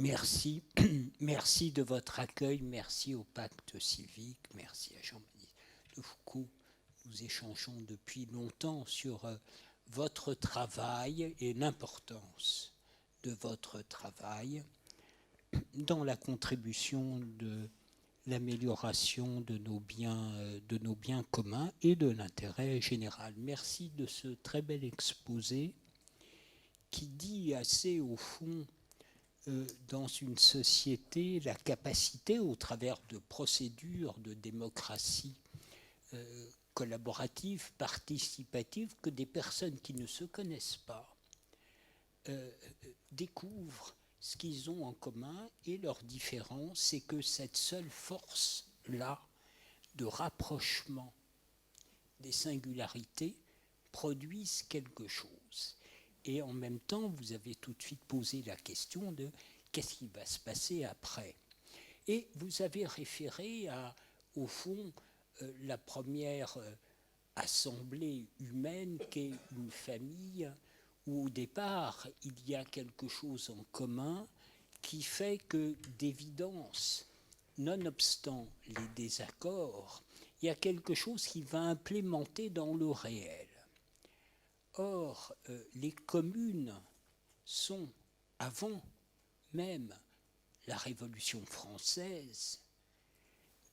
Merci, merci de votre accueil, merci au Pacte civique, merci à Jean-Baptiste de Foucault. Nous échangeons depuis longtemps sur votre travail et l'importance de votre travail dans la contribution de l'amélioration de nos biens communs et de l'intérêt général. Merci de ce très bel exposé qui dit assez au fond dans une société la capacité, au travers de procédures de démocratie collaborative, participative, que des personnes qui ne se connaissent pas découvrent ce qu'ils ont en commun, et leur différence, c'est que cette seule force-là de rapprochement des singularités produisent quelque chose. Et en même temps, vous avez tout de suite posé la question de qu'est-ce qui va se passer après. Et vous avez référé à, au fond, la première assemblée humaine qu'est une famille, où au départ, il y a quelque chose en commun qui fait que, d'évidence, nonobstant les désaccords, il y a quelque chose qui va implémenter dans le réel. Or, les communes sont, avant même la Révolution française,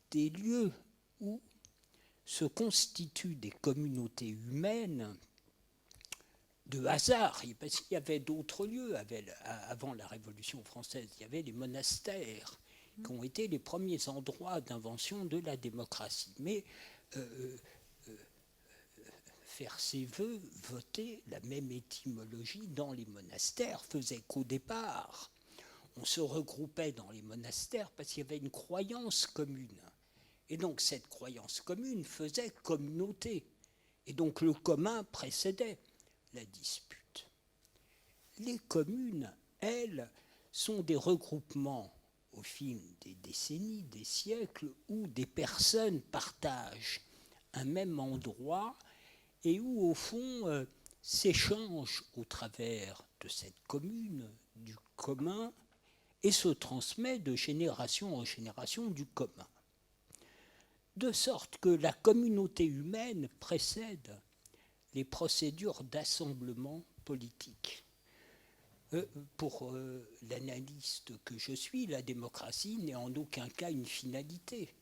des lieux où se constituent des communautés humaines de hasard, parce qu'il y avait d'autres lieux avant la Révolution française. Il y avait les monastères qui ont été les premiers endroits d'invention de la démocratie. Mais faire ses vœux, voter, la même étymologie dans les monastères faisait qu'au départ, on se regroupait dans les monastères parce qu'il y avait une croyance commune. Et donc cette croyance commune faisait communauté. Et donc le commun précédait la dispute. Les communes, elles, sont des regroupements au fil des décennies, des siècles, où des personnes partagent un même endroit et où, au fond, s'échange au travers de cette commune, du commun, et se transmet de génération en génération du commun. De sorte que la communauté humaine précède les procédures d'assemblement politique. Pour l'analyste que je suis, la démocratie n'est en aucun cas une finalité.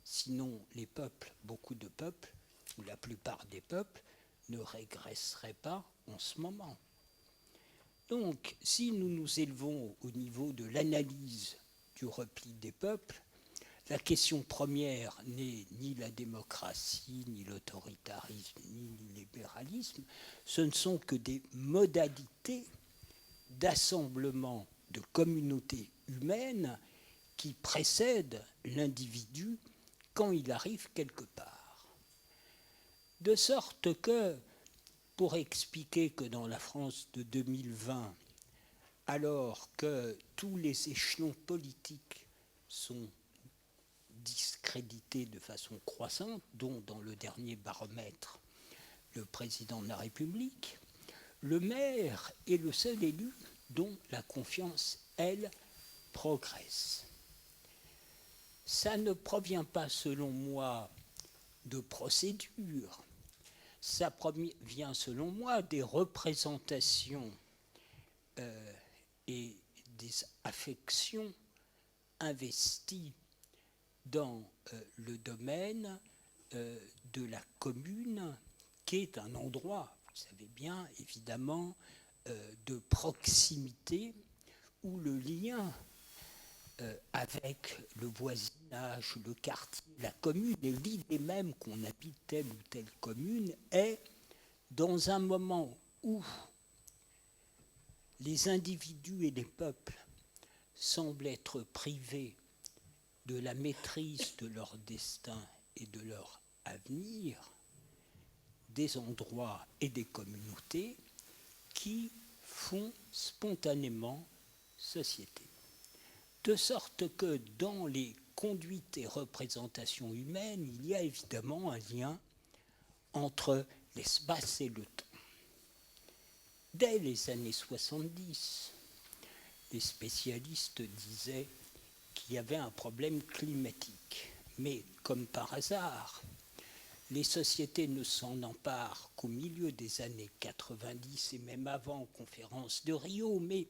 Sinon, les peuples, beaucoup de peuples, ou la plupart des peuples, ne régresseraient pas en ce moment. Donc, si nous nous élevons au niveau de l'analyse du repli des peuples, la question première n'est ni la démocratie, ni l'autoritarisme, ni le libéralisme. Ce ne sont que des modalités d'assemblement de communautés humaines qui précèdent l'individu quand il arrive quelque part. De sorte que, pour expliquer que dans la France de 2020, alors que tous les échelons politiques sont discrédités de façon croissante, dont dans le dernier baromètre, le président de la République, le maire est le seul élu dont la confiance, elle, progresse. Ça ne provient pas, selon moi, de procédures. Ça vient, selon moi, des représentations et des affections investies dans le domaine de la commune, qui est un endroit, vous savez bien, évidemment, de proximité, où le lien avec le voisinage, le quartier, la commune, et l'idée même qu'on habite telle ou telle commune, est dans un moment où les individus et les peuples semblent être privés de la maîtrise de leur destin et de leur avenir, des endroits et des communautés qui font spontanément société. De sorte que dans les conduites et représentations humaines, il y a évidemment un lien entre l'espace et le temps. Dès les années 70, les spécialistes disaient qu'il y avait un problème climatique. Mais comme par hasard, les sociétés ne s'en emparent qu'au milieu des années 90 et même avant, conférence de Rio. Mais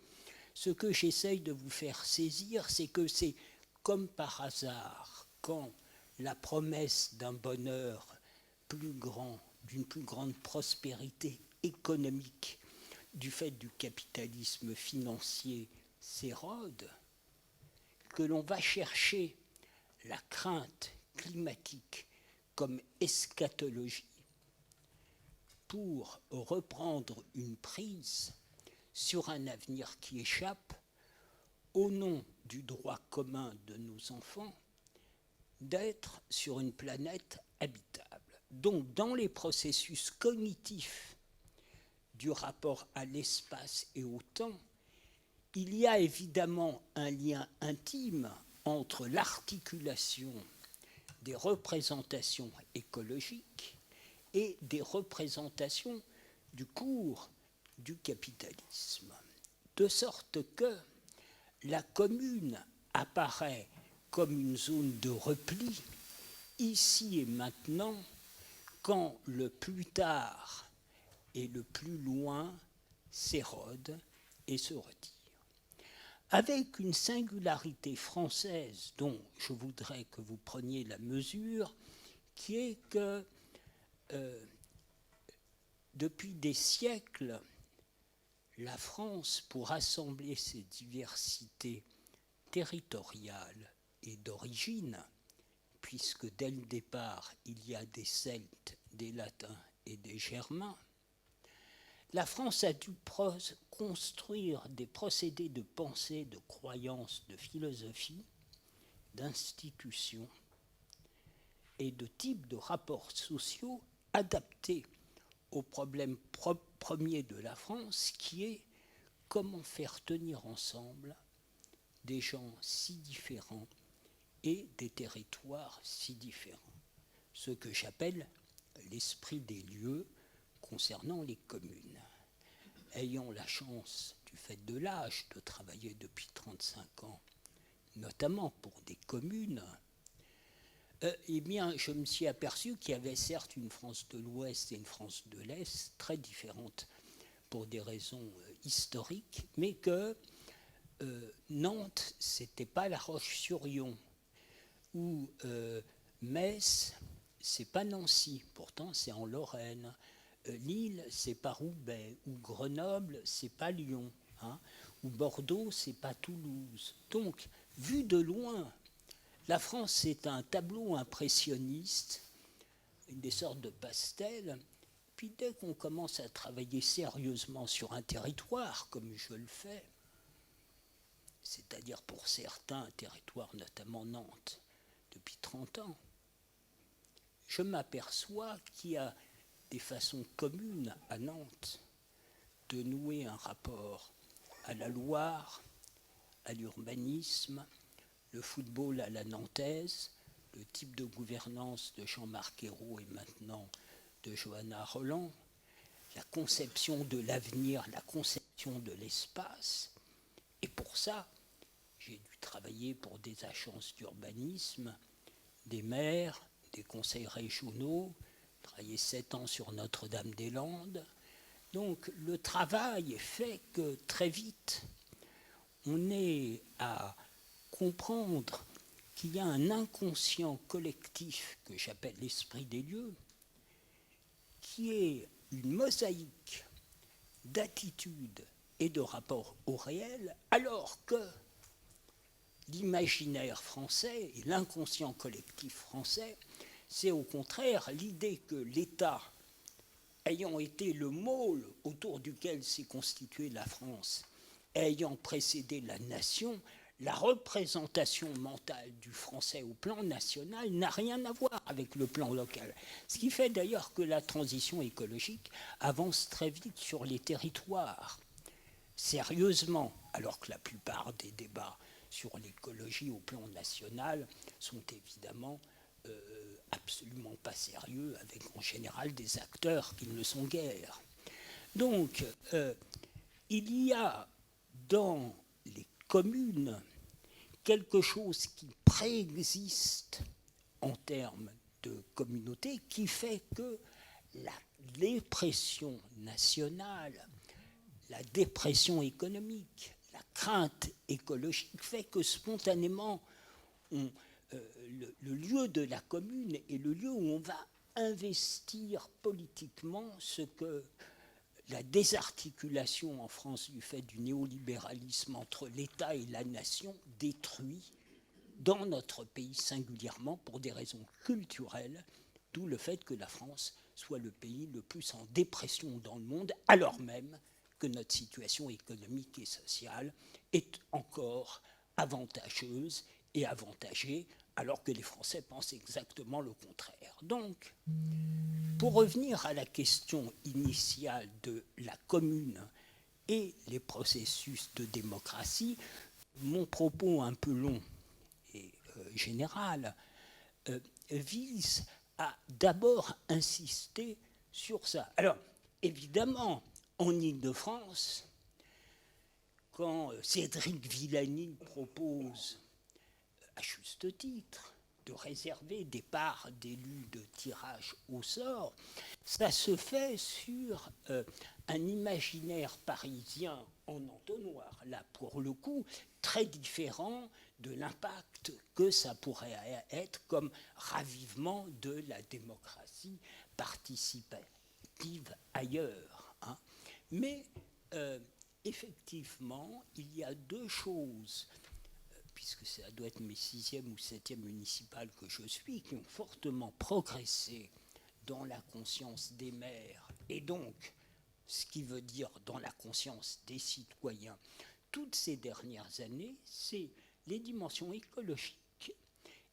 ce que j'essaye de vous faire saisir, c'est que c'est comme par hasard, quand la promesse d'un bonheur plus grand, d'une plus grande prospérité économique du fait du capitalisme financier s'érode, que l'on va chercher la crainte climatique comme eschatologie pour reprendre une prise sur un avenir qui échappe au nom du droit commun de nos enfants d'être sur une planète habitable. Donc, dans les processus cognitifs du rapport à l'espace et au temps, il y a évidemment un lien intime entre l'articulation des représentations écologiques et des représentations du cours du capitalisme. De sorte que la commune apparaît comme une zone de repli, ici et maintenant, quand le plus tard et le plus loin s'érode et se retire. Avec une singularité française dont je voudrais que vous preniez la mesure, qui est que depuis des siècles, la France, pour assembler ses diversités territoriales et d'origine, puisque dès le départ, il y a des Celtes, des Latins et des Germains, la France a dû construire des procédés de pensée, de croyance, de philosophie, d'institutions et de types de rapports sociaux adaptés au problème premier de la France, qui est comment faire tenir ensemble des gens si différents et des territoires si différents. Ce que j'appelle l'esprit des lieux concernant les communes. Ayant la chance, du fait de l'âge, de travailler depuis 35 ans, notamment pour des communes, eh bien, je me suis aperçu qu'il y avait certes une France de l'Ouest et une France de l'Est très différentes pour des raisons historiques, mais que Nantes, c'était pas La Roche-sur-Yon, ou Metz, c'est pas Nancy, pourtant c'est en Lorraine. Lille, c'est pas Roubaix, ou Grenoble, c'est pas Lyon, hein, ou Bordeaux, c'est pas Toulouse. Donc, vu de loin, la France, c'est un tableau impressionniste, des sortes de pastels. Puis dès qu'on commence à travailler sérieusement sur un territoire, comme je le fais, c'est-à-dire pour certains territoires, notamment Nantes, depuis 30 ans, je m'aperçois qu'il y a des façons communes à Nantes de nouer un rapport à la Loire, à l'urbanisme, le football à la nantaise, le type de gouvernance de Jean-Marc Ayrault et maintenant de Johanna Rolland, la conception de l'avenir, la conception de l'espace. Et pour ça, j'ai dû travailler pour des agences d'urbanisme, des maires, des conseils régionaux, travailler 7 ans sur Notre-Dame-des-Landes. Donc le travail fait que très vite, on est à comprendre qu'il y a un inconscient collectif que j'appelle l'esprit des lieux, qui est une mosaïque d'attitudes et de rapports au réel, alors que l'imaginaire français et l'inconscient collectif français, c'est au contraire l'idée que l'État, ayant été le môle autour duquel s'est constituée la France, ayant précédé la nation, la représentation mentale du français au plan national n'a rien à voir avec le plan local. Ce qui fait d'ailleurs que la transition écologique avance très vite sur les territoires, sérieusement, alors que la plupart des débats sur l'écologie au plan national sont évidemment absolument pas sérieux, avec en général des acteurs qui ne le sont guère. Donc, il y a dans les commune, quelque chose qui préexiste en termes de communauté, qui fait que la dépression nationale, la dépression économique, la crainte écologique fait que spontanément, le lieu de la commune est le lieu où on va investir politiquement ce que la désarticulation en France du fait du néolibéralisme entre l'État et la nation détruit dans notre pays singulièrement pour des raisons culturelles, d'où le fait que la France soit le pays le plus en dépression dans le monde, alors même que notre situation économique et sociale est encore avantageuse et avantagée, alors que les Français pensent exactement le contraire. Donc, pour revenir à la question initiale de la commune et les processus de démocratie, mon propos un peu long et général vise à d'abord insister sur ça. Alors, évidemment, en Île-de-France, quand Cédric Villani propose, à juste titre, de réserver des parts d'élus de tirage au sort, ça se fait sur un imaginaire parisien en entonnoir, là pour le coup, très différent de l'impact que ça pourrait être comme ravivement de la démocratie participative ailleurs. Hein. Mais effectivement, il y a deux choses, puisque ça doit être mes 6e ou 7e municipales que je suis, qui ont fortement progressé dans la conscience des maires, et donc, ce qui veut dire dans la conscience des citoyens, toutes ces dernières années, c'est les dimensions écologiques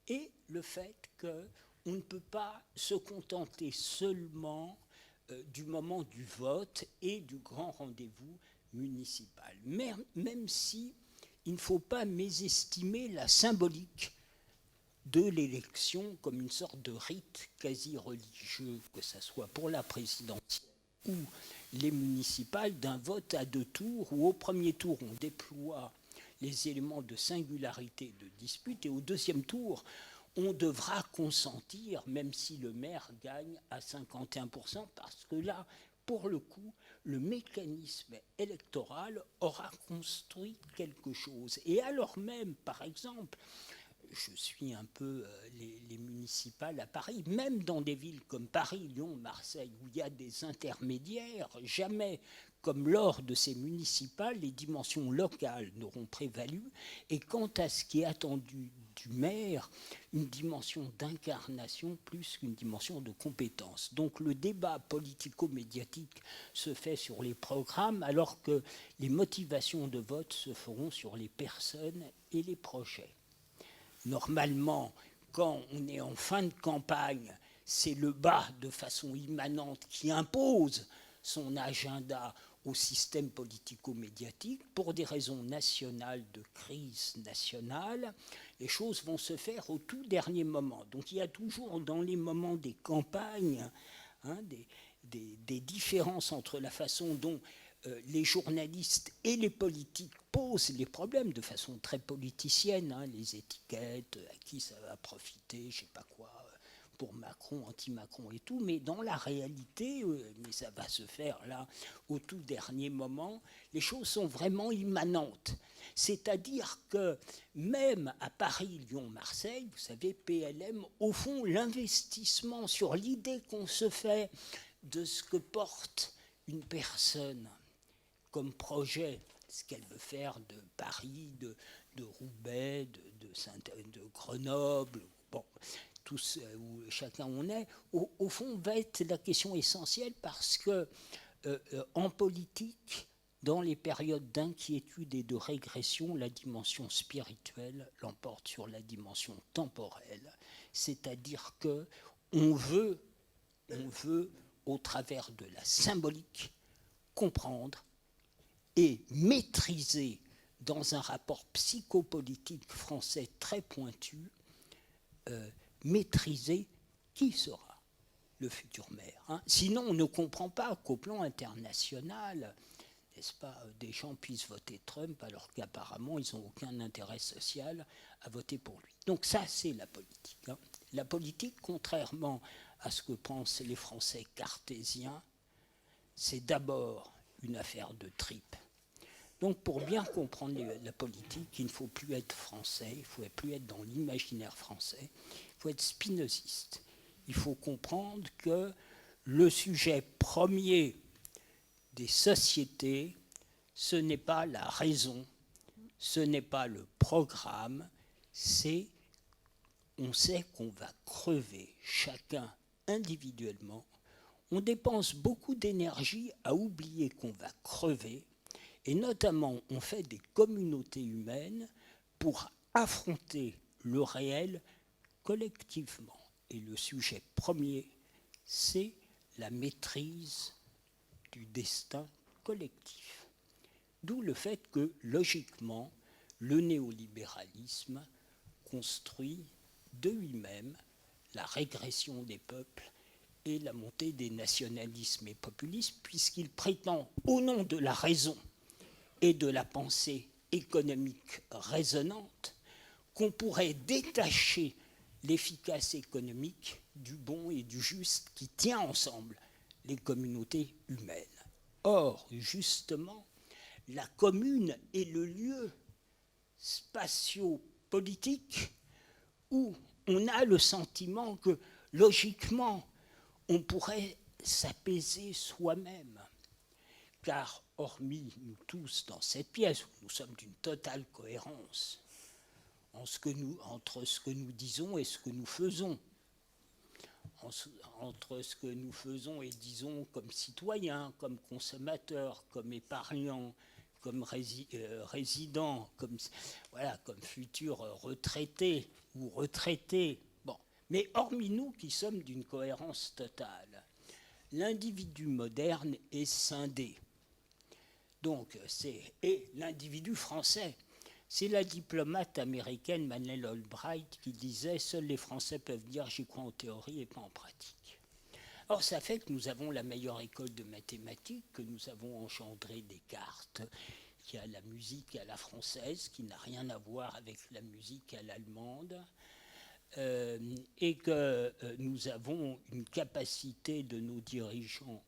et le fait qu'on ne peut pas se contenter seulement du moment du vote et du grand rendez-vous municipal. Même si il ne faut pas mésestimer la symbolique de l'élection comme une sorte de rite quasi religieux, que ce soit pour la présidentielle ou les municipales, d'un vote à 2 tours, où au premier tour on déploie les éléments de singularité de dispute, et au deuxième tour on devra consentir, même si le maire gagne à 51%, parce que là, pour le coup, le mécanisme électoral aura construit quelque chose. Et alors même, par exemple, je suis un peu les municipales à Paris, même dans des villes comme Paris, Lyon, Marseille, où il y a des intermédiaires, jamais, comme lors de ces municipales, les dimensions locales n'auront prévalu. Et quant à ce qui est attendu du maire, une dimension d'incarnation plus qu'une dimension de compétence. Donc le débat politico-médiatique se fait sur les programmes, alors que les motivations de vote se feront sur les personnes et les projets. Normalement, quand on est en fin de campagne, c'est le bas de façon immanente qui impose son agenda au système politico-médiatique. Pour des raisons nationales, de crise nationale, les choses vont se faire au tout dernier moment. Donc il y a toujours dans les moments des campagnes des différences entre la façon dont les journalistes et les politiques posent les problèmes de façon très politicienne, les étiquettes, à qui ça va profiter, je ne sais pas quoi, pour Macron, anti-Macron et tout, mais dans la réalité, mais ça va se faire là au tout dernier moment, les choses sont vraiment immanentes. C'est-à-dire que même à Paris, Lyon, Marseille, vous savez, PLM, au fond, l'investissement sur l'idée qu'on se fait de ce que porte une personne comme projet, ce qu'elle veut faire de Paris, de Roubaix, de Grenoble, bon, tous où chacun on est, au fond va être la question essentielle, parce que en politique, dans les périodes d'inquiétude et de régression, la dimension spirituelle l'emporte sur la dimension temporelle. C'est-à-dire que on veut, au travers de la symbolique, comprendre et maîtriser dans un rapport psychopolitique français très pointu, maîtriser qui sera le futur maire. Sinon, on ne comprend pas qu'au plan international, n'est-ce pas, des gens puissent voter Trump alors qu'apparemment ils n'ont aucun intérêt social à voter pour lui. Donc ça, c'est la politique. Hein. La politique, contrairement à ce que pensent les Français cartésiens, c'est d'abord une affaire de tripes. Donc pour bien comprendre la politique, il ne faut plus être français, il ne faut plus être dans l'imaginaire français, il faut être spinoziste. Il faut comprendre que le sujet premier des sociétés, ce n'est pas la raison, ce n'est pas le programme, c'est on sait qu'on va crever chacun individuellement. On dépense beaucoup d'énergie à oublier qu'on va crever, et notamment on fait des communautés humaines pour affronter le réel collectivement. Et le sujet premier, c'est la maîtrise du destin collectif. D'où le fait que, logiquement, le néolibéralisme construit de lui-même la régression des peuples et la montée des nationalismes et populismes, puisqu'il prétend, au nom de la raison et de la pensée économique raisonnante, qu'on pourrait détacher l'efficace économique du bon et du juste qui tient ensemble les communautés humaines. Or, justement, la commune est le lieu spatio-politique où on a le sentiment que, logiquement, on pourrait s'apaiser soi-même. Car, hormis nous tous dans cette pièce, où nous sommes d'une totale cohérence entre ce que nous disons et ce que nous faisons, entre ce que nous faisons et disons comme citoyens, comme consommateurs, comme épargnants, comme résidents, comme futurs retraités ou retraités. Bon. Mais hormis nous qui sommes d'une cohérence totale, l'individu moderne est scindé. Donc, et l'individu français, c'est la diplomate américaine Madeleine Albright qui disait « Seuls les Français peuvent dire j'y crois en théorie et pas en pratique ». Or, ça fait que nous avons la meilleure école de mathématiques, que nous avons engendré Descartes, qui a la musique à la française, qui n'a rien à voir avec la musique à l'allemande, et que nous avons une capacité de nos dirigeants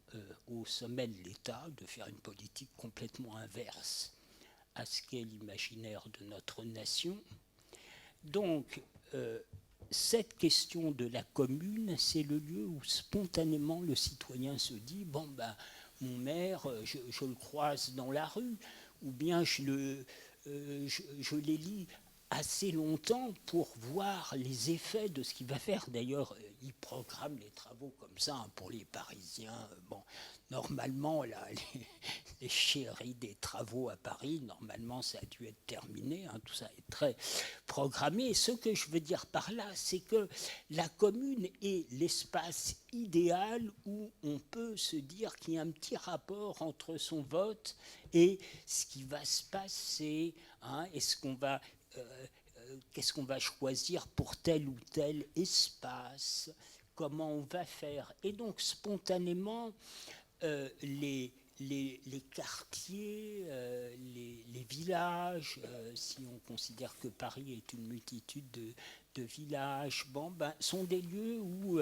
au sommet de l'État de faire une politique complètement inverse à ce qu'est l'imaginaire de notre nation. Donc, cette question de la commune, c'est le lieu où spontanément le citoyen se dit « Bon, ben, mon maire, je le croise dans la rue, ou bien je l'élis assez longtemps pour voir les effets de ce qu'il va faire. » D'ailleurs, il programme les travaux comme ça hein, pour les Parisiens. Bon, normalement, là, les chéris des travaux à Paris, normalement, ça a dû être terminé. Hein, tout ça est très programmé. Et ce que je veux dire par là, c'est que la commune est l'espace idéal où on peut se dire qu'il y a un petit rapport entre son vote et ce qui va se passer. Hein, qu'est-ce qu'on va choisir pour tel ou tel espace, comment on va faire. Et donc, spontanément, les quartiers, les villages, si on considère que Paris est une multitude de villages, sont des lieux où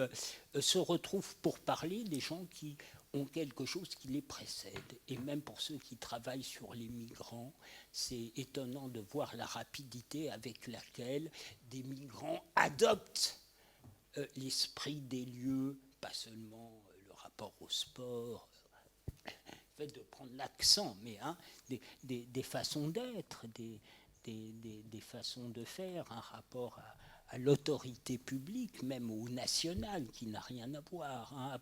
se retrouvent pour parler des gens qui ont quelque chose qui les précède. Et même pour ceux qui travaillent sur les migrants, c'est étonnant de voir la rapidité avec laquelle des migrants adoptent l'esprit des lieux, pas seulement le rapport au sport, le fait de prendre l'accent, mais hein, des façons d'être, des façons de faire, un rapport à l'autorité publique, même au national, qui n'a rien à voir. Hein.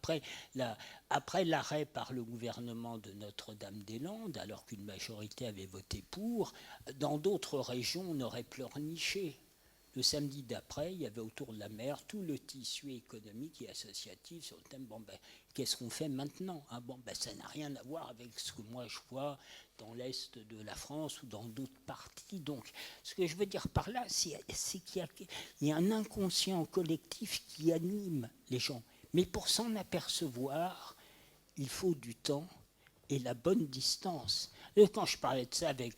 Après l'arrêt par le gouvernement de Notre-Dame-des-Landes, alors qu'une majorité avait voté pour, dans d'autres régions, on aurait pleurniché. Le samedi d'après, il y avait autour de la mer tout le tissu économique et associatif sur le thème qu'est-ce qu'on fait maintenant hein, ça n'a rien à voir avec ce que moi je vois dans l'est de la France ou dans d'autres parties. Donc, ce que je veux dire par là, c'est qu'il y a un inconscient collectif qui anime les gens. Mais pour s'en apercevoir, il faut du temps et la bonne distance. Et quand je parlais de ça avec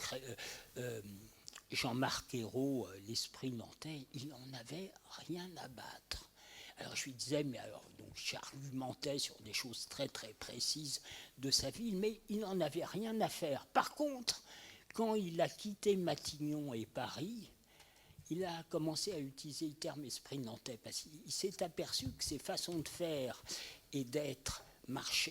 Jean-Marc Ayrault, l'esprit nantais, il n'en avait rien à battre. Alors je lui disais, mais alors, donc j'argumentais sur des choses très très précises de sa ville, mais il n'en avait rien à faire. Par contre, quand il a quitté Matignon et Paris, il a commencé à utiliser le terme esprit nantais, parce qu'il s'est aperçu que ses façons de faire et d'être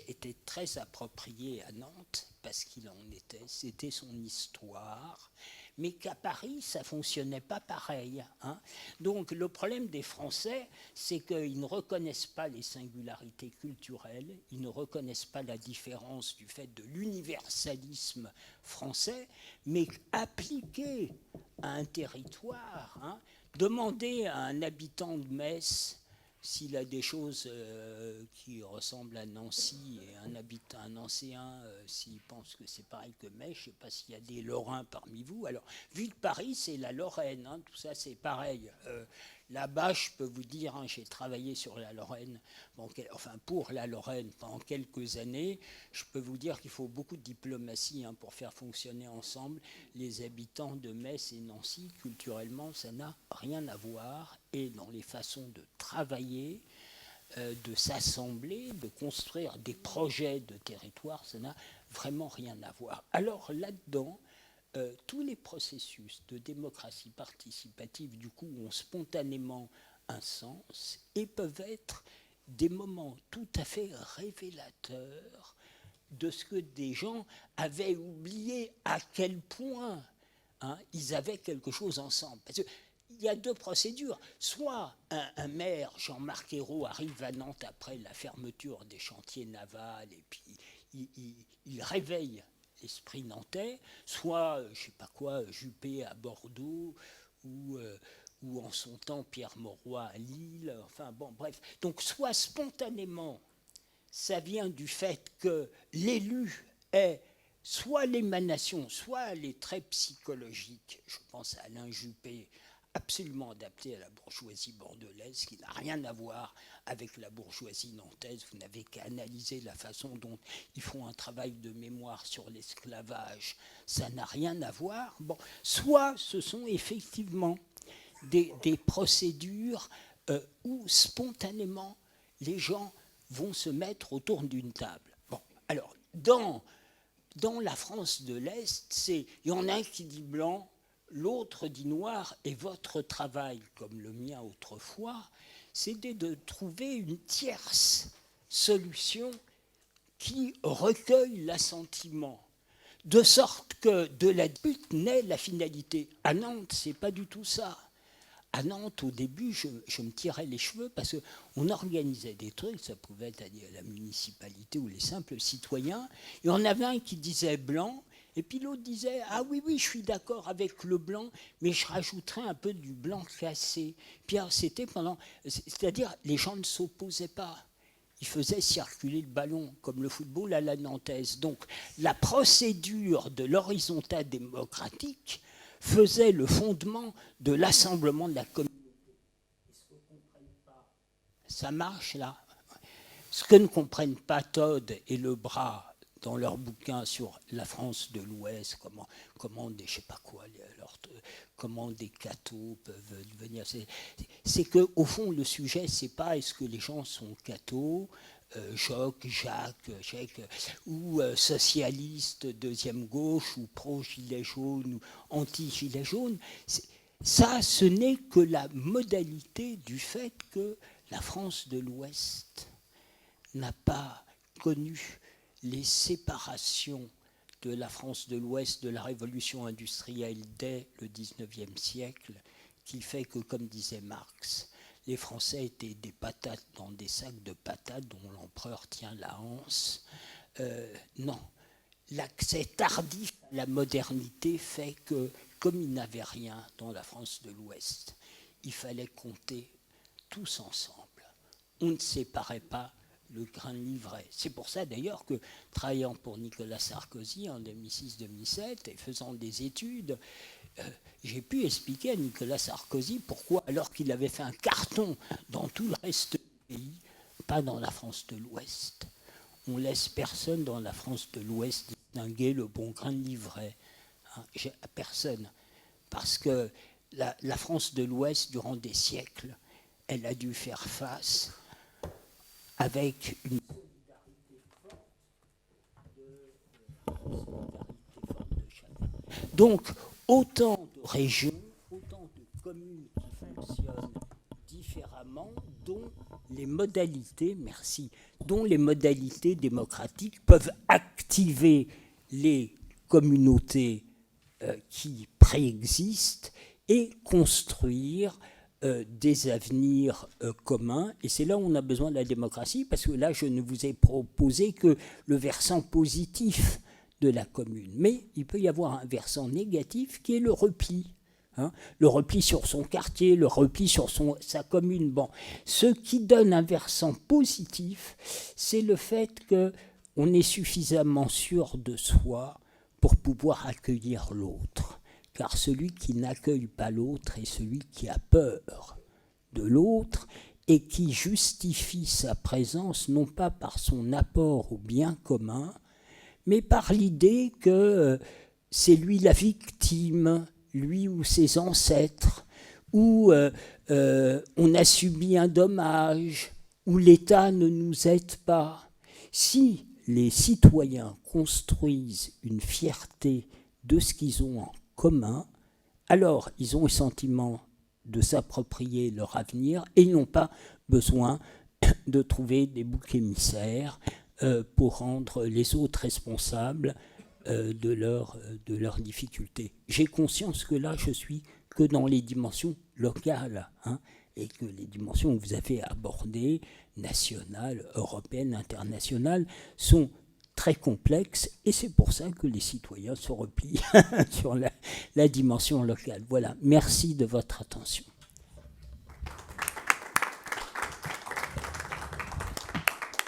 étaient très appropriées à Nantes, parce qu'il en était, c'était son histoire, mais qu'à Paris, ça ne fonctionnait pas pareil. Hein. Donc le problème des Français, c'est qu'ils ne reconnaissent pas les singularités culturelles, ils ne reconnaissent pas la différence du fait de l'universalisme français, mais appliqué à un territoire, hein, demander à un habitant de Metz s'il a des choses qui ressemblent à Nancy et un Nancéen s'il pense que c'est pareil que Metz, je ne sais pas s'il y a des Lorrains parmi vous. Alors, vu de Paris, c'est la Lorraine, hein, tout ça c'est pareil. Là-bas, je peux vous dire, hein, j'ai travaillé sur la Lorraine, bon, enfin pour la Lorraine pendant quelques années. Je peux vous dire qu'il faut beaucoup de diplomatie hein, pour faire fonctionner ensemble les habitants de Metz et Nancy. Culturellement, ça n'a rien à voir. Et dans les façons de travailler, de s'assembler, de construire des projets de territoire, ça n'a vraiment rien à voir. Alors là-dedans, tous les processus de démocratie participative, du coup, ont spontanément un sens et peuvent être des moments tout à fait révélateurs de ce que des gens avaient oublié à quel point hein, ils avaient quelque chose ensemble. Parce qu'il y a deux procédures. Soit un maire, Jean-Marc Ayrault, arrive à Nantes après la fermeture des chantiers navals et puis il réveille l'esprit nantais, soit, je ne sais pas quoi, Juppé à Bordeaux, ou en son temps Pierre Mauroy à Lille, enfin bon, bref. Donc soit spontanément, ça vient du fait que l'élu est soit l'émanation, soit les traits psychologiques, je pense à Alain Juppé, absolument adapté à la bourgeoisie bordelaise, qui n'a rien à voir avec la bourgeoisie nantaise. Vous n'avez qu'à analyser la façon dont ils font un travail de mémoire sur l'esclavage. Ça n'a rien à voir. Bon, soit ce sont effectivement des procédures où spontanément les gens vont se mettre autour d'une table. Bon, alors, dans la France de l'Est, il y en a un qui dit blanc, l'autre dit noir, et votre travail, comme le mien autrefois, c'était de trouver une tierce solution qui recueille l'assentiment, de sorte que de la dispute naît la finalité. À Nantes, c'est pas du tout ça. À Nantes, au début, je me tirais les cheveux parce qu'on organisait des trucs, ça pouvait être à la municipalité ou les simples citoyens, et on avait un qui disait blanc, et puis l'autre disait « Ah oui, oui, je suis d'accord avec le blanc, mais je rajouterais un peu du blanc cassé. » Puis c'était c'est-à-dire les gens ne s'opposaient pas. Ils faisaient circuler le ballon, comme le football à la nantaise. Donc la procédure de l'horizontat démocratique faisait le fondement de l'assemblement de la communauté. Ça marche là. Ce que ne comprennent pas Todd et Lebras dans leur bouquin sur la France de l'Ouest, comment des, je sais pas quoi, comment des cathos peuvent devenir. C'est que au fond le sujet c'est pas est-ce que les gens sont cathos, Joc, Jacques, ou socialistes deuxième gauche ou pro-gilet jaune ou anti-gilet jaune. Ça, ce n'est que la modalité du fait que la France de l'Ouest n'a pas connu les séparations de la France de l'Ouest de la révolution industrielle dès le XIXe siècle, qui fait que, comme disait Marx, les Français étaient des patates dans des sacs de patates dont l'empereur tient la hanse. Non, l'accès tardif à la modernité fait que, comme il n'avait rien dans la France de l'Ouest, il fallait compter tous ensemble. On ne séparait pas le grain de livret. C'est pour ça d'ailleurs que, travaillant pour Nicolas Sarkozy en 2006-2007 et faisant des études, j'ai pu expliquer à Nicolas Sarkozy pourquoi, alors qu'il avait fait un carton dans tout le reste du pays, pas dans la France de l'Ouest, on laisse personne dans la France de l'Ouest distinguer le bon grain de l'ivraie. Hein, personne. Parce que la France de l'Ouest, durant des siècles, elle a dû faire face avec une solidarité forte de chacun. Donc, autant de régions, autant de communes qui fonctionnent différemment, dont les modalités démocratiques peuvent activer les communautés qui préexistent et construire des avenirs communs. Et c'est là où on a besoin de la démocratie, parce que là, je ne vous ai proposé que le versant positif de la commune. Mais il peut y avoir un versant négatif qui est le repli. Hein, le repli sur son quartier, le repli sur sa commune. Bon, ce qui donne un versant positif, c'est le fait qu'on est suffisamment sûr de soi pour pouvoir accueillir l'autre. Car celui qui n'accueille pas l'autre est celui qui a peur de l'autre et qui justifie sa présence non pas par son apport au bien commun, mais par l'idée que c'est lui la victime, lui ou ses ancêtres, où on a subi un dommage, où l'État ne nous aide pas. Si les citoyens construisent une fierté de ce qu'ils ont en commun, alors ils ont le sentiment de s'approprier leur avenir et ils n'ont pas besoin de trouver des boucs émissaires pour rendre les autres responsables de leurs difficultés. J'ai conscience que là, je suis que dans les dimensions locales, hein, et que les dimensions que vous avez abordées, nationales, européennes, internationales, sont très complexes, et c'est pour ça que les citoyens se replient sur la dimension locale. Voilà, merci de votre attention.